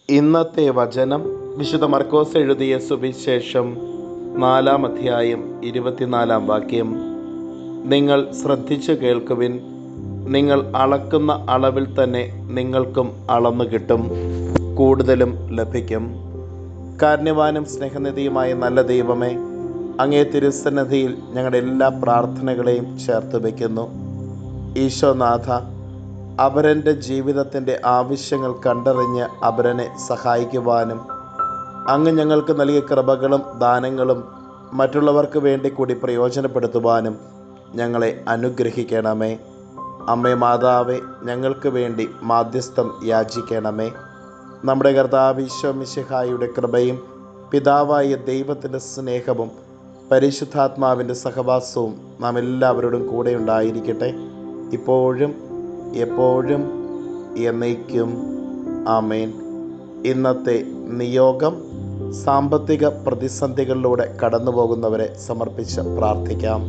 ഇന്നത്തെ വചനം വിശുദ്ധ മർക്കോസ് എഴുതിയ സുവിശേഷം 4-ാം അധ്യായം 24-ാം വാക്യം. നിങ്ങൾ ശ്രദ്ധിച്ചു കേൾക്കുവിൻ, നിങ്ങൾ അളക്കുന്ന അളവിൽ തന്നെ നിങ്ങൾക്കും അളന്നു കിട്ടും, കൂടുതലും ലഭിക്കും. കാരുണ്യവാനും സ്നേഹനിധിയുമായ നല്ല ദൈവമേ, അങ്ങേ തിരുസന്നിധിയിൽ ഞങ്ങളുടെ എല്ലാ പ്രാർത്ഥനകളെയും ചേർത്ത് വയ്ക്കുന്നു. ഈശോനാഥ, അപരൻ്റെ ജീവിതത്തിൻ്റെ ആവശ്യങ്ങൾ കണ്ടറിഞ്ഞ് അപരനെ സഹായിക്കുവാനും അങ്ങ് ഞങ്ങൾക്ക് നൽകിയ കൃപകളും ദാനങ്ങളും മറ്റുള്ളവർക്ക് വേണ്ടി കൂടി പ്രയോജനപ്പെടുത്തുവാനും ഞങ്ങളെ അനുഗ്രഹിക്കണമേ. അമ്മേ മാതാവേ, ഞങ്ങൾക്ക് വേണ്ടി മാധ്യസ്ഥം യാചിക്കണമേ. നമ്മുടെ കർത്താവ് ഈശോ മിശിഹായുടെ കൃപയും പിതാവായ ദൈവത്തിൻ്റെ സ്നേഹവും പരിശുദ്ധാത്മാവിൻ്റെ സഹവാസവും നാം എല്ലാവരോടും കൂടെ ഉണ്ടായിരിക്കട്ടെ, ഇപ്പോഴും എപ്പോഴും എന്നേക്കും. ആമേൻ. ഇന്നത്തെ നിയോഗം സാമ്പത്തിക പ്രതിസന്ധികളിലൂടെ കടന്നു പോകുന്നവരെ സമർപ്പിച്ച് പ്രാർത്ഥിക്കാം.